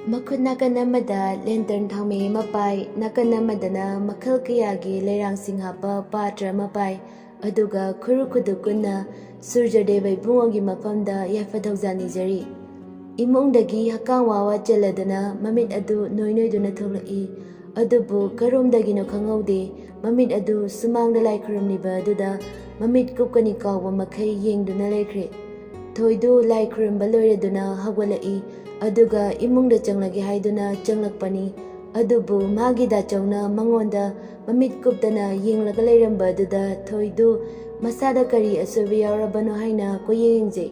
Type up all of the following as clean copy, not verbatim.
ꯃꯈꯨꯠ ꯅꯥꯀꯟ ꯑꯃꯗ ꯂꯦꯟꯇꯔꯟ ꯊꯥꯎꯃꯩ ꯑꯃ ꯄꯥꯏ, ꯅꯥꯀꯟ ꯑꯃꯗꯅ ꯃꯈꯜ ꯀꯌꯥꯒꯤ ꯂꯩꯔꯥꯡꯁꯤꯡ ꯍꯥꯞꯄ ꯄꯥꯇ꯭ꯔ ꯑꯃ ꯄꯥꯏ, ꯑꯗꯨꯒ ꯈꯨꯔꯨ ꯈꯨꯗꯨꯞ ꯀꯨꯟꯅ ꯁꯨꯔꯖꯗꯦꯕ ꯏꯕꯨꯡꯉꯣꯒꯤ ꯃꯐꯝꯗ ꯌꯥꯏꯐ ꯊꯧꯖꯥꯜ ꯅꯤꯖꯔꯤ꯫ ꯏꯃꯨꯡꯗꯒꯤ ꯍꯛꯀꯥꯝ ꯋꯥ ꯆꯦꯜꯂꯗꯨꯅ ꯃꯃꯤꯠ ꯑꯗꯨ ꯅꯣꯏꯗꯨꯅ ꯊꯣꯛꯂꯛꯏ, ꯑꯗꯨꯕꯨ ꯀꯔꯣꯝꯗꯒꯤꯅꯣ ꯈꯪꯍꯧꯗꯦ꯫ ꯃꯃꯤꯠ ꯑꯗꯨ ꯁꯨꯃꯥꯡꯗ ꯂꯥꯏ ꯈꯨꯔꯨꯝꯂꯤꯕ ꯑꯗꯨꯗ ꯃꯃꯤꯠ ꯀꯨꯞꯀꯅꯤ ꯀꯥꯎꯕ ꯃꯈꯩ ꯌꯦꯡꯗꯨꯅ ꯂꯩꯈ꯭ꯔꯦ꯫ ꯊꯣꯏꯗꯨ ꯂꯥꯏ ꯈꯨꯔꯨꯝꯕ ꯂꯣꯏꯔꯗꯨꯅ ꯍꯧꯒꯠꯂꯛꯏ, ꯑꯗꯨꯒ ꯏꯃꯨꯡꯗ ꯆꯪꯂꯒꯦ ꯍꯥꯏꯗꯨꯅ ꯆꯪꯂꯛꯄꯅꯤ, ꯑꯗꯨꯕꯨ ꯃꯥꯒꯤ ꯗꯥꯆꯧꯅ ꯃꯉꯣꯟꯗ ꯃꯃꯤꯠ ꯀꯨꯞꯇꯅ ꯌꯦꯡꯂꯒ ꯂꯩꯔꯝꯕ ꯑꯗꯨꯗ ꯊꯣꯏꯗꯨ ꯃꯁꯥꯗ ꯀꯔꯤ ꯑꯁꯣꯏꯕ ꯌꯥꯎꯔꯕꯅꯣ ꯍꯥꯏꯅ ꯀꯣꯏꯌꯦꯡ ꯌꯦꯡꯖꯩ,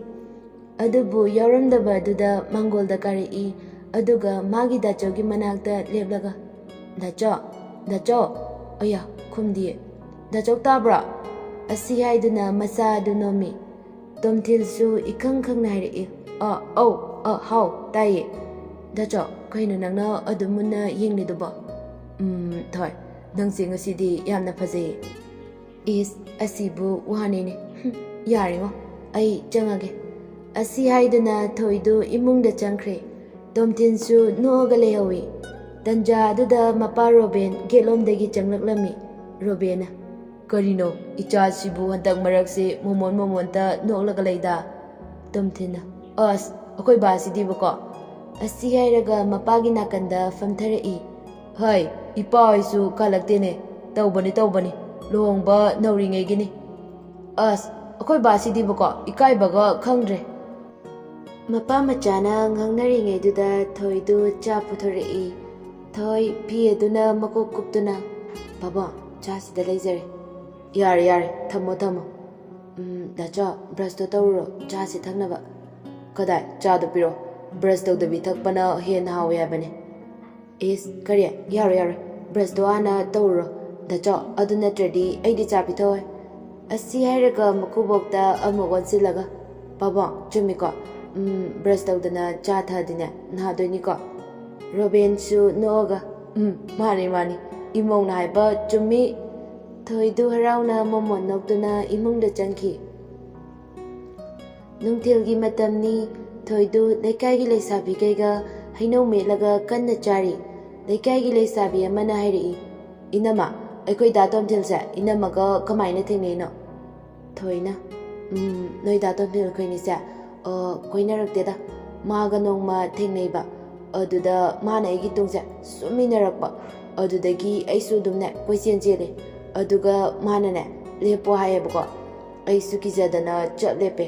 ꯑꯗꯨꯕꯨ ꯌꯥꯎꯔꯝꯗꯕ ꯑꯗꯨꯗ ꯃꯥꯡꯒꯣꯜꯗ ꯀꯥꯔꯛꯏ, ꯑꯗꯨꯒ ꯃꯥꯒꯤ ꯗꯥꯆꯧꯒꯤ ꯃꯅꯥꯛꯇ ꯂꯦꯞꯂꯒ "ꯗꯥꯆꯧ, ꯗꯥꯆꯧ", "ꯑꯌꯥ ꯈꯨꯝꯗꯤꯌꯦ", "ꯗꯥꯆꯧ ꯇꯥꯕ꯭ꯔꯥ?" ꯑꯁꯤ ꯍꯥꯏꯗꯨꯅ ꯃꯆꯥ ꯑꯗꯨ ꯅꯣꯝꯃꯤ꯫ ꯇꯣꯝꯊꯤꯜꯁꯨ ꯏꯈꯪ ꯈꯪꯅ ꯍꯥꯏꯔꯛꯏ, "ꯑꯧ, ꯍꯥꯎ, ꯇꯥꯏꯌꯦ꯫ ꯗꯥꯆꯧ, ꯀꯩꯅꯣ ꯅꯪꯅ ꯑꯗꯨ ꯃꯨꯟꯅ ꯌꯦꯡꯂꯤꯗꯨꯕꯣ?" "ꯊꯣꯏ, ꯅꯪꯁꯦ ꯉꯁꯤꯗꯤ ꯌꯥꯝꯅ ꯐꯖꯩꯌꯦ." "ꯏꯁ, ꯑꯁꯤꯕꯨ ꯋꯥꯅꯤꯅꯦ, ꯌꯥꯔꯦꯉꯣ, ꯑꯩ ꯆꯪꯉꯒꯦ." ꯑꯁꯤ ꯍꯥꯏꯗꯨꯅ ꯊꯣꯏꯗꯨ ꯏꯃꯨꯡꯗ ꯆꯪꯈ꯭ꯔꯦ꯫ ꯇꯣꯝꯊꯤꯟꯁꯨ ꯅꯣꯛꯑꯒ ꯂꯩꯍꯧꯏ꯫ ꯇꯟꯖꯥ ꯑꯗꯨꯗ ꯃꯄꯥ ꯔꯣꯕꯦꯟ ꯒꯦꯠꯂꯣꯝꯗꯒꯤ ꯆꯪꯂꯛꯂꯝꯃꯤ꯫ ꯔꯣꯕꯦꯟꯅ "ꯀꯔꯤꯅꯣ, ꯏꯆꯥꯁꯤꯕꯨ ꯍꯟꯗꯛ ꯃꯔꯛꯁꯦ ꯃꯣꯃꯣꯟꯇ ꯅꯣꯛꯂꯒ ꯂꯩꯗ?" ꯇꯣꯝꯊꯤꯟꯅ "ꯑꯁ, ꯑꯩꯈꯣꯏ ꯕꯥꯁꯤꯗꯤꯕꯀꯣ." ꯑꯁꯤ ꯍꯥꯏꯔꯒ ꯃꯄꯥꯒꯤ ꯅꯥꯀꯟꯗ ꯐꯝꯊꯔꯛꯏ꯫ "ꯍꯩ, ꯏꯄꯥ ꯍꯣꯏꯁꯨ ꯀꯥꯜꯂꯛꯇꯦꯅꯦ, ꯇꯧꯕꯅꯤ, ꯂꯨꯍꯣꯡꯕ ꯅꯧꯔꯤꯉꯩꯒꯤꯅꯤ꯫ ꯑꯁ, ꯑꯩꯈꯣꯏ ꯕꯥꯁꯤꯗꯤꯕꯀꯣ ꯏꯀꯥꯏꯕꯒ ꯈꯪꯗ꯭ꯔꯦ." ꯃꯄꯥ ꯃꯆꯥꯅ ꯉꯥꯡꯅꯔꯤꯉꯩꯗꯨꯗ ꯊꯣꯏꯗꯨ ꯆꯥ ꯄꯨꯊꯣꯔꯛꯏ꯫ ꯊꯣꯏ ꯐꯤ ꯑꯗꯨꯅ ꯃꯀꯣꯛ ꯀꯨꯞꯇꯨꯅ "ꯄꯥꯕꯨꯡ, ꯆꯥꯁꯤꯗ ꯂꯩꯖꯔꯦ." "ꯌꯥꯔꯦ, ꯊꯝꯃꯣ꯫ ꯗꯥꯆꯧ, ꯕ꯭ꯔꯁꯇꯣ ꯇꯧꯔꯨꯔꯣ, ꯆꯥꯁꯤ ꯊꯛꯅꯕ." "ꯀꯗꯥꯏ, ꯆꯥꯗꯣ ꯄꯤꯔꯣ, ꯕ꯭ꯔꯁ ꯇꯧꯗꯕꯤ ꯊꯛꯄꯅ ꯍꯦꯟꯅ ꯍꯥꯎꯋꯦ ꯍꯥꯏꯕꯅꯦ." "ꯏꯁ, ꯀꯔꯤ, ꯌꯥꯔꯣꯏ, ꯕ꯭ꯔꯁꯇꯣ ꯍꯥꯟꯅ ꯇꯧꯔꯨꯔꯣ, ꯗꯥꯆꯧ, ꯑꯗꯨ ꯅꯠꯇ꯭ꯔꯗꯤ ꯑꯩꯗꯤ ꯆꯥ ꯄꯤꯊꯛꯑꯣꯏ." ꯑꯁꯤ ꯍꯥꯏꯔꯒ ꯃꯀꯨꯕꯣꯛꯇ ꯑꯃꯨꯛ ꯑꯣꯟꯁꯤꯜꯂꯒ "ꯄꯥꯕꯨꯡ, ꯆꯨꯝꯃꯤꯀꯣ, ꯕ꯭ꯔꯁ ꯇꯧꯗꯅ ꯆꯥ ꯊꯛꯑꯗꯤꯅꯦ ꯅꯥꯗꯣꯏꯅꯤꯀꯣ." ꯔꯣꯕꯦꯟꯁꯨ ꯅꯣꯛꯑꯒ ꯃꯥꯅꯤ, ꯏꯃꯧꯅ ꯍꯥꯏꯕ ꯆꯨꯝꯃꯤ." ꯊꯣꯏꯗꯨ ꯍꯔꯥꯎꯅ ꯃꯣꯃꯣꯟ ꯅꯣꯛꯇꯨꯅ ꯏꯃꯨꯡꯗ ꯆꯪꯈꯤ꯫ ꯅꯨꯡꯊꯤꯜꯒꯤ ꯃꯇꯝꯅꯤ꯫ ꯊꯣꯏꯗꯨ ꯂꯩꯀꯥꯏꯒꯤ ꯂꯩꯁꯥꯕꯤꯈꯩꯒ ꯍꯩꯅꯧ ꯃꯦꯠꯂꯒ ꯀꯟꯅ ꯆꯥꯔꯤ꯫ ꯂꯩꯀꯥꯏꯒꯤ ꯂꯩꯁꯥꯕꯤ ꯑꯃꯅ ꯍꯥꯏꯔꯛꯏ, "ꯏꯅꯝꯃ, ꯑꯩꯈꯣꯏ ꯗꯥ ꯇꯣꯝꯊꯤꯜꯁꯦ ꯏꯅꯝꯃꯒ ꯀꯃꯥꯏꯅ ꯊꯦꯡꯅꯩꯅꯣ?" ꯊꯣꯏꯅ "ꯅꯣꯏ ꯗꯥ ꯇꯣꯝꯊꯤꯜ ꯑꯩꯈꯣꯏꯅꯤꯁꯦ ꯀꯣꯏꯅꯔꯛꯇꯦꯗ, ꯃꯥꯒ ꯅꯣꯡꯃ ꯊꯦꯡꯅꯩꯕ, ꯑꯗꯨꯗ ꯃꯥꯅ ꯑꯩꯒꯤ ꯇꯨꯡꯁꯦ ꯁꯨꯝ ꯏꯟꯅꯔꯛꯄ, ꯑꯗꯨꯗꯒꯤ ꯑꯩꯁꯨ ꯑꯗꯨꯝꯅꯦ ꯀꯣꯏꯆꯦꯟ ꯆꯦꯜꯂꯦ, ꯑꯗꯨꯒ ꯃꯥꯅꯅꯦ ꯂꯦꯞꯄꯣ ꯍꯥꯏꯌꯦꯕꯀꯣ, ꯑꯩꯁꯨ ꯀꯤꯖꯗꯅ ꯆꯞ ꯂꯦꯞꯄꯦ,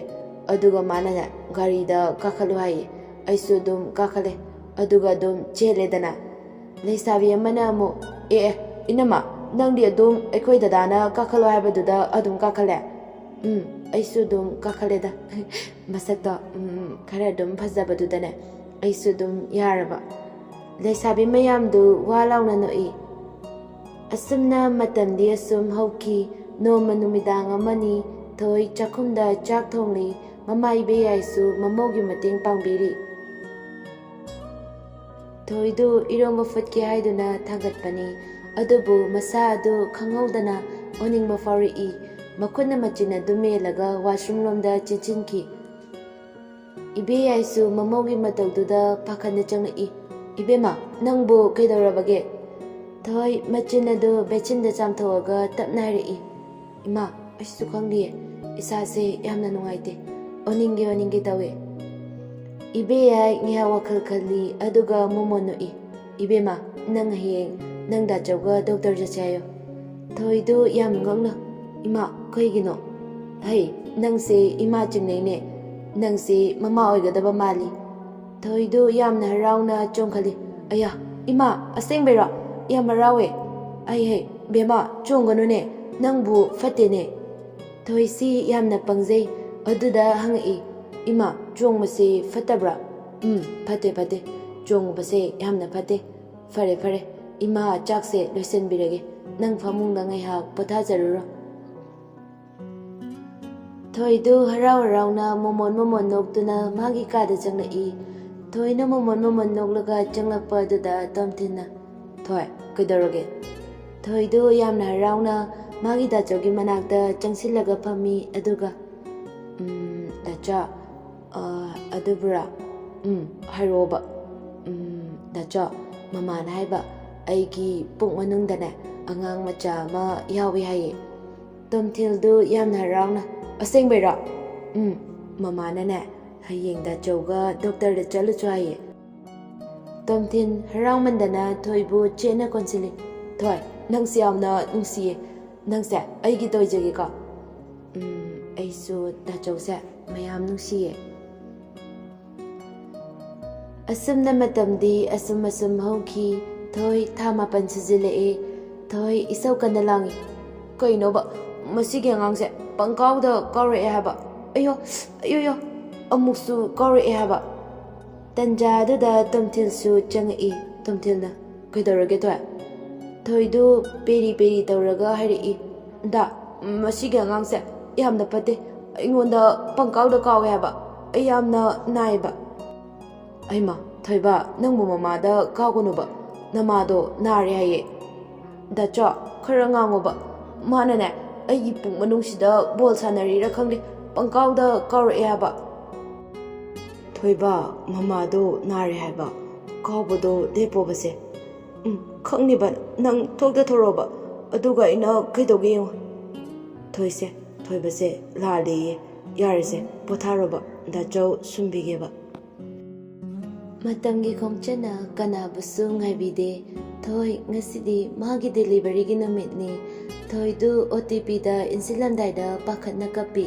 ꯑꯗꯨꯒ ꯃꯥꯅꯅꯦ ꯒꯥꯔꯤꯗ ꯀꯥꯈꯠꯂꯨ ꯍꯥꯏꯌꯦ, ꯑꯩꯁꯨ ꯑꯗꯨꯝ ꯀꯥꯈꯠꯂꯦ, ꯑꯗꯨꯒ ꯑꯗꯨꯝ ꯆꯦꯜꯂꯦꯗꯅ." ꯂꯩꯁꯥꯕꯤ ꯑꯃꯅ ꯑꯃꯨꯛ "ꯏꯅꯝꯃ, ꯅꯪꯗꯤ ꯑꯗꯨꯝ ꯑꯩꯈꯣꯏ ꯗꯗꯥꯅ ꯀꯥꯈꯠꯂꯣ ꯍꯥꯏꯕꯗꯨꯗ ꯑꯗꯨꯝ ꯀꯥꯈꯠꯂꯦ?" "ꯑꯩꯁꯨ ꯑꯗꯨꯝ ꯀꯥꯈꯠꯂꯦꯗ, ꯃꯁꯛꯇꯣ ꯈꯔ ꯑꯗꯨꯝ ꯐꯖꯕꯗꯨꯗꯅꯦ ꯑꯩꯁꯨ ꯑꯗꯨꯝ ꯌꯥꯔꯕ." ꯂꯩꯁꯥꯕꯤ ꯃꯌꯥꯝꯗꯨ ꯋꯥ ꯂꯥꯎꯅ ꯅꯣꯛꯏ꯫ ꯑꯁꯨꯝꯅ ꯃꯇꯝꯗꯤ ꯑꯁꯨꯝ ꯍꯧꯈꯤ꯫ ꯅꯣꯡꯃ ꯅꯨꯃꯤꯗꯥꯡ ꯑꯃꯅꯤ꯫ ꯊꯣꯏ ꯆꯥꯛꯈꯨꯝꯗ ꯆꯥꯛ ꯊꯣꯡꯂꯤ꯫ ꯃꯃꯥ ꯏꯕꯦꯌꯥꯏꯁꯨ ꯃꯃꯧꯒꯤ ꯃꯇꯦꯡ ꯄꯥꯡꯕꯤꯔꯤ꯫ ꯊꯣꯏꯗꯨ ꯏꯔꯣꯟꯕ ꯐꯨꯠꯀꯦ ꯍꯥꯏꯗꯨꯅ ꯊꯥꯡꯒꯠꯄꯅꯤ, ꯑꯗꯨꯕꯨ ꯃꯁꯥ ꯑꯗꯨ ꯈꯪꯍꯧꯗꯅ ꯑꯣꯅꯤꯡꯕ ꯐꯥꯎꯔꯛꯏ꯫ ꯃꯈꯨꯠꯅ ꯃꯆꯤꯟ ꯑꯗꯨ ꯃꯦꯜꯂꯒ ꯋꯥꯁꯔꯨꯝꯂꯣꯝꯗ ꯆꯦꯟꯁꯤꯟꯈꯤ꯫ ꯏꯕꯦꯌꯥꯏꯁꯨ ꯃꯃꯧꯒꯤ ꯃꯇꯧꯗꯨꯗ ꯄꯥꯈꯠꯅ ꯆꯪꯂꯛꯏ꯫ "ꯏꯕꯦꯝꯃ, ꯅꯪꯕꯨ ꯀꯩꯗꯧꯔꯕꯒꯦ?" ꯊꯣꯏ ꯃꯆꯤꯟ ꯑꯗꯨ ꯕꯦꯁꯤꯟꯗ ꯆꯥꯝꯊꯣꯛꯑꯒ ꯇꯞꯅ ꯍꯥꯏꯔꯛꯏ꯫ "ꯏꯃꯥ, ꯑꯩꯁꯨ ꯈꯪꯗꯤꯌꯦ, ꯏꯁꯥꯁꯦ ꯌꯥꯝꯅ ꯅꯨꯡꯉꯥꯏꯇꯦ, ꯑꯣꯅꯤꯡꯒꯦ ꯇꯧꯋꯦ." ꯏꯕꯦꯌꯥꯏ ꯉꯥꯏꯍꯥꯛ ꯋꯥꯈꯜ ꯈꯜꯂꯤ, ꯑꯗꯨꯒ ꯃꯣꯃꯣꯟ ꯅꯣꯛꯏ꯫ "ꯏꯕꯦꯝꯃ, ꯅꯪ ꯍꯌꯦꯡ ꯅꯪ ꯗꯥꯆꯧꯒ ꯗꯣꯛꯇꯔ ꯆꯠꯁꯦ ꯍꯥꯏꯌꯣ." ꯊꯣꯏꯗꯨ ꯌꯥꯝ ꯉꯛꯅ "ꯏꯃꯥ, ꯀꯩꯒꯤꯅꯣ?" "ꯍꯩ, ꯅꯪꯁꯦ ꯏꯃꯥ ꯆꯤꯡꯅꯩꯅꯦ, ꯅꯪꯁꯦ ꯃꯃꯥ ꯑꯣꯏꯒꯗꯕ ꯃꯥꯜꯂꯤ." ꯊꯣꯏꯗꯨ ꯌꯥꯝꯅ ꯍꯔꯥꯎꯅ ꯆꯣꯡꯈꯠꯂꯤ꯫ "ꯑꯌꯥ, ꯏꯃꯥ, ꯑꯁꯦꯡꯕꯩꯔꯣ? ꯌꯥꯝ ꯍꯔꯥꯎꯋꯦ." "ꯍꯩ, ꯕꯦꯝꯃ, ꯆꯣꯡꯒꯅꯨꯅꯦ, ꯅꯪꯕꯨ ꯐꯠꯇꯦꯅꯦ." ꯊꯣꯏꯁꯤ ꯌꯥꯝꯅ ꯄꯪꯖꯩ, ꯑꯗꯨꯗ ꯍꯪꯉꯛꯏ꯫ "ꯏꯃꯥ, ꯆꯣꯡꯕꯁꯦ ꯐꯠꯇꯕ꯭ꯔꯥ?" ꯐꯠꯇꯦ, ꯆꯣꯡꯉꯨꯕꯁꯦ ꯌꯥꯝꯅ ꯐꯠꯇꯦ." "ꯐꯔꯦ, ꯏꯃꯥ ꯆꯥꯛꯁꯦ ꯂꯣꯏꯁꯤꯟꯕꯤꯔꯒꯦ, ꯅꯪ ꯐꯃꯨꯡꯗ ꯉꯥꯏꯍꯥꯛ ꯄꯣꯊꯥꯖꯔꯨꯔꯣ." ꯊꯣꯏꯗꯨ ꯍꯔꯥꯎꯅ ꯃꯣꯃꯣꯟ ꯅꯣꯛꯇꯨꯅ ꯃꯥꯒꯤ ꯀꯥꯗ ꯆꯪꯂꯛꯏ꯫ ꯊꯣꯏꯅ ꯃꯣꯃꯣꯟ ꯅꯣꯛꯂꯒ ꯆꯪꯂꯛꯄ ꯑꯗꯨꯗ ꯇꯣꯝꯊꯤꯟꯅ "ꯊꯣꯏ, ꯀꯩꯗꯧꯔꯒꯦ?" ꯊꯣꯏꯗꯨ ꯌꯥꯝꯅ ꯍꯔꯥꯎꯅ ꯃꯥꯒꯤ ꯗꯥꯆꯧꯒꯤ ꯃꯅꯥꯛꯇ ꯆꯪꯁꯤꯜꯂꯒ ꯐꯝꯃꯤ, ꯑꯗꯨꯒ "ꯗꯥꯆꯧ, ꯑꯗꯨꯕꯨꯔꯣ, ꯍꯥꯏꯔꯛꯑꯣꯕ, ꯗꯥꯆꯣ ꯃꯃꯥꯅ ꯍꯥꯏꯕ ꯑꯩꯒꯤ ꯄꯨꯛ ꯃꯅꯨꯡꯗꯅꯦ ꯑꯉꯥꯡ ꯃꯆꯥ ꯑꯃ ꯌꯥꯎꯏ ꯍꯥꯏꯌꯦ꯫ ꯇꯣꯝꯊꯤꯜꯗꯨ ꯌꯥꯝꯅ ꯍꯔꯥꯎꯅ ꯑꯁꯦꯡꯕꯩꯔꯣ? ꯃꯃꯥꯅꯅꯦ ꯍꯌꯦꯡ ꯗꯥꯆꯧꯒ ꯗꯣꯛꯇꯔꯗ ꯆꯠꯂꯨꯆꯣ ꯍꯥꯏꯌꯦ꯫ ꯇꯣꯝꯊꯤꯟ ꯍꯔꯥꯎꯃꯟꯗꯅ ꯊꯣꯏꯕꯨ ꯆꯦꯠꯅ ꯀꯣꯟꯁꯤꯜꯂꯤ꯫ ꯊꯣꯏ ꯅꯪꯁꯦ ꯌꯥꯝꯅ ꯅꯨꯡꯁꯤꯌꯦ, ꯅꯪꯁꯦ ꯑꯩꯒꯤ ꯑꯣꯏꯖꯒꯦꯀꯣ꯫ ꯑꯩꯁꯨ ꯗꯥꯆꯧꯁꯦ ꯃꯌꯥꯝ ꯅꯨꯡꯁꯤꯌꯦ꯫ ꯑꯁꯨꯝꯅ ꯃꯇꯝꯗꯤ ꯑꯁꯨꯝ ꯍꯧꯈꯤ꯫ ꯊꯣꯏ ꯊꯥ 9 ꯁꯨꯖꯤꯜꯂꯛꯑꯦ꯫ ꯊꯣꯏ ꯏꯁꯧ ꯀꯟꯅ ꯂꯥꯡꯉꯤ꯫ ꯀꯩꯅꯣꯕ ꯃꯁꯤꯒꯤ ꯑꯉꯥꯡꯁꯦ ꯄꯪꯀꯥꯎꯗ ꯀꯥꯎꯔꯛꯑꯦ ꯍꯥꯏꯕ, ꯑꯌꯣ ꯑꯌꯣ ꯑꯃꯨꯛꯁꯨ ꯀꯥꯎꯔꯛꯑꯦ ꯍꯥꯏꯕ꯫ ꯇꯟꯖꯥ ꯑꯗꯨꯗ ꯇꯣꯝꯊꯤꯜꯁꯨ ꯆꯪꯉꯛꯏ꯫ ꯇꯣꯝꯊꯤꯜꯅ ꯀꯩꯗꯧꯔꯒꯦ ꯊꯣꯏ? ꯊꯣꯏꯗꯨ ꯄꯦꯔꯤ ꯄꯦꯔꯤ ꯇꯧꯔꯒ ꯍꯥꯏꯔꯛꯏ꯫ ꯗꯥ ꯃꯁꯤꯒꯤ ꯑꯉꯥꯡꯁꯦ ꯌꯥꯝꯅ ꯐꯠꯇꯦ, ꯑꯩꯉꯣꯟꯗ ꯄꯪꯀꯥꯎꯗ ꯀꯥꯎꯋꯦ ꯍꯥꯏꯕ, ꯑꯩ ꯌꯥꯝꯅ ꯅꯥꯏꯕ꯫ ꯑꯩꯃ ꯊꯣꯏꯕ ꯅꯪꯕꯨ ꯃꯃꯥꯗ ꯀꯥꯎꯒꯅꯨꯕ, ꯅꯃꯥꯗꯣ ꯅꯥꯔꯦ ꯍꯥꯏꯌꯦ꯫ ꯗꯥꯆꯣ ꯈꯔ ꯉꯥꯡꯉꯣꯕ, ꯃꯥꯅꯅꯦ ꯑꯩꯒꯤ ꯄꯨꯛ ꯃꯅꯨꯡꯁꯤꯗ ꯕꯣꯜ ꯁꯥꯟꯅꯔꯤꯔꯥ ꯈꯪꯗꯦ ꯄꯪꯀꯥꯎꯗ ꯀꯥꯎꯔꯛꯑꯦ ꯍꯥꯏꯕ꯫ ꯊꯣꯏꯕ ꯃꯃꯥꯗꯣ ꯅꯥꯔꯦ ꯍꯥꯏꯕ, ꯀꯥꯎꯕꯗꯣ ꯂꯦꯞꯄꯣꯕꯁꯦ꯫ ꯈꯪꯅꯤꯕ ꯅꯪ ꯊꯣꯛꯇ ꯊꯣꯔꯛꯑꯣꯕ, ꯑꯗꯨꯒ ꯑꯩꯅ ꯀꯩꯗꯧꯒꯦ ꯌꯦꯡꯉꯣ꯫ ꯊꯣꯏꯁꯦ ꯊꯣꯏꯕꯁꯦ ꯂꯥꯜꯂꯦꯌꯦ, ꯌꯥꯔꯦꯁꯦ ꯄꯣꯊꯥꯔꯣꯕ, ꯗꯥꯆꯧ ꯁꯨꯝꯕꯤꯒꯦꯕ꯫ ꯃꯇꯝꯒꯤ ꯈꯣꯡꯆꯠꯅ ꯀꯅꯥꯕꯨꯁꯨ ꯉꯥꯏꯕꯤꯗꯦ꯫ ꯊꯣꯏ ꯉꯁꯤꯗꯤ ꯃꯥꯒꯤ ꯗꯦꯂꯤꯚꯔꯤꯒꯤ ꯅꯨꯃꯤꯠꯅꯤ꯫ ꯊꯣꯏꯗꯨ OTPꯗ ꯏꯟꯁꯤꯜꯂꯝꯗꯥꯏꯗ ꯄꯥꯈꯠꯅ ꯀꯞꯄꯤ꯫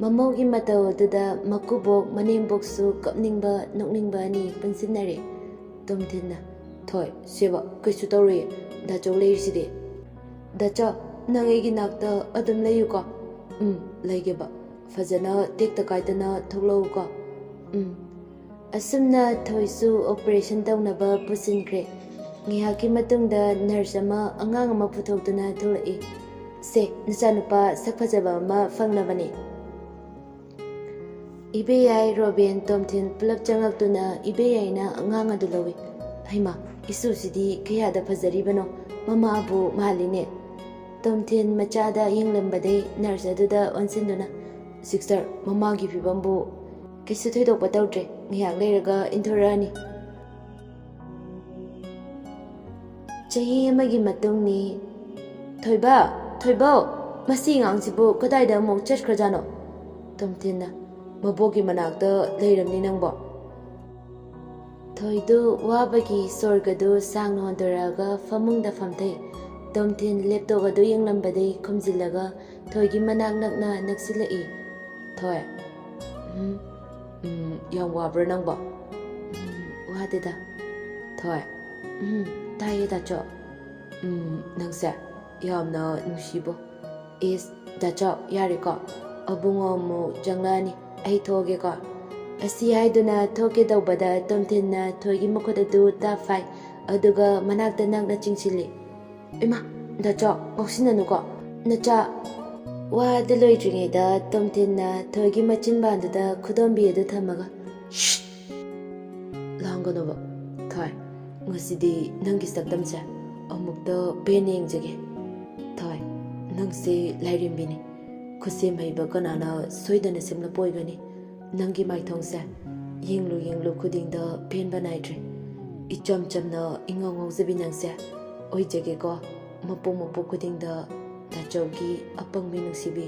ꯃꯃꯧꯒꯤ ꯃꯇꯧ ꯑꯗꯨꯗ ꯃꯀꯨꯕꯣꯛ ꯃꯅꯦꯝꯕꯣꯛꯁꯨ ꯀꯞꯅꯤꯡꯕ ꯅꯣꯛꯅꯤꯡꯕ ꯑꯅꯤ ꯄꯨꯟꯁꯤꯟꯅꯔꯦ꯫ ꯇꯣꯝꯊꯤꯟꯅ ꯊꯣꯏ ꯁꯦꯕ ꯀꯩꯁꯨ ꯇꯧꯔꯣꯏꯌꯦ, ꯗꯥꯆꯧ ꯂꯩꯔꯤꯁꯤꯗꯤ꯫ ꯗꯥꯆꯣ ꯅꯪ ꯑꯩꯒꯤ ꯅꯥꯛꯇ ꯑꯗꯨꯝ ꯂꯩꯌꯨꯀꯣ꯫ ꯂꯩꯒꯦꯕ, ꯐꯖꯅ ꯇꯦꯛꯇ ꯀꯥꯏꯗꯅ ꯊꯣꯛꯂꯛꯎꯀꯣ꯫ ꯑꯁꯨꯝꯅ ꯊꯣꯏꯁꯨ ꯑꯣꯄꯔꯦꯁꯟ ꯇꯧꯅꯕ ꯄꯨꯁꯤꯟꯈ꯭ꯔꯦ꯫ ꯉꯥꯏꯍꯥꯛꯀꯤ ꯃꯇꯨꯡꯗ ꯅꯔꯁ ꯑꯃ ꯑꯉꯥꯡ ꯑꯃ ꯄꯨꯊꯣꯛꯇꯨꯅ ꯊꯣꯛꯂꯛꯏ꯫ ꯁꯦ ꯅꯆꯥꯅꯨꯄꯥ ꯁꯛ ꯐꯖꯕ ꯑꯃ ꯐꯪꯂꯕꯅꯤ꯫ ꯏꯕꯦꯌꯥꯏ ꯔꯣꯕꯤꯟ ꯇꯣꯝꯊꯤꯟ ꯄꯨꯂꯞ ꯆꯪꯉꯛꯇꯨꯅ ꯏꯕꯦꯌꯥꯏꯅ ꯑꯉꯥꯡ ꯑꯗꯨ ꯂꯧꯏ꯫ ꯍꯩꯃꯥ ꯏꯁꯨꯁꯤꯗꯤ ꯀꯌꯥꯗ ꯐꯖꯔꯤꯕꯅꯣ, ꯃꯃꯥꯕꯨ ꯃꯥꯜꯂꯤꯅꯦ꯫ ꯇꯣꯝꯊꯤꯟ ꯃꯆꯥꯗ ꯌꯦꯡꯂꯝꯕꯗꯩ ꯅꯔꯁ ꯑꯗꯨꯗ ꯑꯣꯟꯁꯤꯟꯗꯨꯅ ꯁꯤꯁꯇꯔ ꯃꯃꯥꯒꯤ ꯐꯤꯕꯝꯕꯨ ꯀꯩꯁꯨ ꯊꯣꯏꯗꯣꯛꯄ ꯇꯧꯗ꯭ꯔꯦ, ꯉꯥꯏꯍꯥꯛ ꯂꯩꯔꯒ ꯏꯟꯊꯣꯔꯛꯑꯅꯤ꯫ ꯆꯍꯤ ꯑꯃꯒꯤ ꯃꯇꯨꯡꯅꯤ꯫ ꯊꯣꯏꯕ ꯊꯣꯏꯕꯧ ꯃꯁꯤ ꯑꯉꯥꯡꯁꯤꯕꯨ ꯀꯗꯥꯏꯗ ꯑꯃꯨꯛ ꯆꯠꯈ꯭ꯔꯖꯥꯠꯅꯣ? ꯇꯣꯝꯊꯤꯟꯅ ꯃꯕꯣꯛꯀꯤ ꯃꯅꯥꯛꯇ ꯂꯩꯔꯝꯅꯤ ꯅꯪꯕꯣ꯫ ꯊꯣꯏꯗꯨ ꯋꯥꯕꯒꯤ ꯁꯣꯔꯒꯗꯨ ꯁꯥꯡꯅ ꯍꯣꯟꯗꯣꯔꯛꯑꯒ ꯐꯃꯨꯡꯗ ꯐꯝꯊꯩ꯫ ꯇꯣꯝꯊꯤꯟ ꯂꯦꯞꯇꯣꯞ ꯑꯗꯨ ꯌꯦꯡꯂꯝꯕꯗꯩ ꯈꯨꯝꯖꯤꯜꯂꯒ ꯊꯣꯏꯒꯤ ꯃꯅꯥꯛ ꯅꯛꯅ ꯅꯛꯁꯤꯜꯂꯛꯏ꯫ ꯊꯣꯏ ꯌꯥꯝ ꯋꯥꯕ꯭ꯔꯥ ꯅꯪꯕꯣ? ꯋꯥꯗꯦꯗ꯫ ꯊꯣꯏ ꯇꯥꯏꯌꯦ ꯗꯥꯆꯣ꯫ ꯅꯪꯁꯦ ꯌꯥꯝꯅ ꯅꯨꯡꯁꯤꯕꯣ꯫ ꯏꯁ ꯗꯥꯆꯣ ꯌꯥꯔꯦꯀꯣ, ꯑꯕꯨꯡꯉꯣ ꯑꯃꯨꯛ ꯆꯪꯂꯛꯑꯅꯤ, ꯑꯩ ꯊꯣꯛꯑꯒꯦꯀꯣ꯫ ꯑꯁꯤ ꯍꯥꯏꯗꯨꯅ ꯊꯣꯛꯀꯦ ꯇꯧꯕꯗ ꯇꯣꯝꯊꯤꯟꯅ ꯊꯣꯏꯒꯤ ꯃꯈꯨꯠ ꯑꯗꯨ ꯇꯥꯞ ꯐꯥꯏ, ꯑꯗꯨꯒ ꯃꯅꯥꯛꯇ ꯅꯛꯅ ꯆꯤꯡꯁꯤꯜꯂꯤ꯫ ꯏꯃꯥ ꯗꯥꯆꯣ ꯉꯥꯎꯁꯤꯟꯅꯅꯨꯀꯣ, ꯅꯆꯥ꯫ ꯋꯥꯗꯨ ꯂꯣꯏꯗ꯭ꯔꯤꯉꯩꯗ ꯇꯣꯝꯊꯤꯟꯅ ꯊꯣꯏꯒꯤ ꯃꯆꯤꯟꯕꯥꯟꯗꯨꯗ ꯈꯨꯗꯣꯝꯕꯤ ꯑꯗꯨ ꯊꯝꯃꯒ ꯁꯤꯠ ꯂꯥꯡꯒꯅꯣꯕ ꯊꯣꯏ, ꯉꯁꯤꯗꯤ ꯅꯪꯒꯤ ꯁꯛꯇꯝꯁꯦ ꯑꯃꯨꯛꯇ ꯄꯦꯟꯅ ꯌꯦꯡꯖꯒꯦ꯫ ꯊꯣꯏ ꯅꯪꯁꯦ ꯂꯥꯏꯔꯦꯝꯕꯤꯅꯤ, ꯈꯨꯠꯁꯦꯝ ꯍꯩꯕ ꯀꯅꯥꯅ ꯁꯣꯏꯗꯅ ꯁꯦꯝꯂꯛꯄ ꯑꯣꯏꯒꯅꯤ꯫ ꯅꯪꯒꯤ ꯃꯥꯏꯊꯣꯡꯁꯦ ꯌꯦꯡꯂꯨ ꯈꯨꯗꯤꯡꯗ ꯄꯦꯟꯕ ꯅꯥꯏꯗ꯭ꯔꯦ꯫ ꯏꯆꯝ ꯆꯝꯅ ꯏꯉꯥꯎ ꯉꯥꯎꯖꯕꯤ ꯅꯪꯁꯦ ꯑꯣꯏꯖꯒꯦꯀꯣ, ꯃꯄꯣꯛ ꯈꯨꯗꯤꯡꯗ ꯗꯥꯆꯧꯒꯤ ꯑꯄꯪꯕꯤ ꯅꯨꯡꯁꯤꯕꯤ꯫